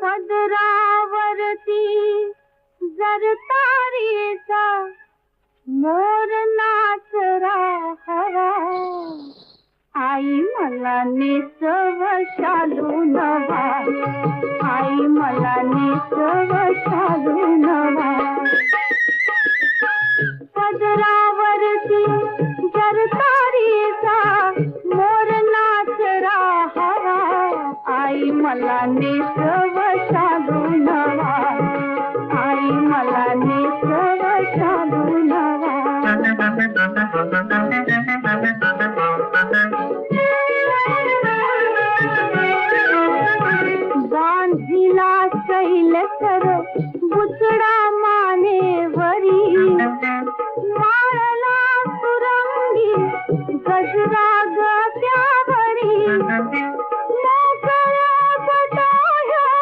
पदरावरती जर तारीचा मोर नाचरा हवा, आई मला नेसव शालू नवा, आई मला नेसव शालू नवा. पदरावरती जर तारीचा मोर नाचरा हवा, आई मला नेसव शालू नवा, आई मला नेसव शालू नवा. बांधिला शैल सर बुचडा मानेवरी, माळला सुरंगी गजरा गत्यावरी,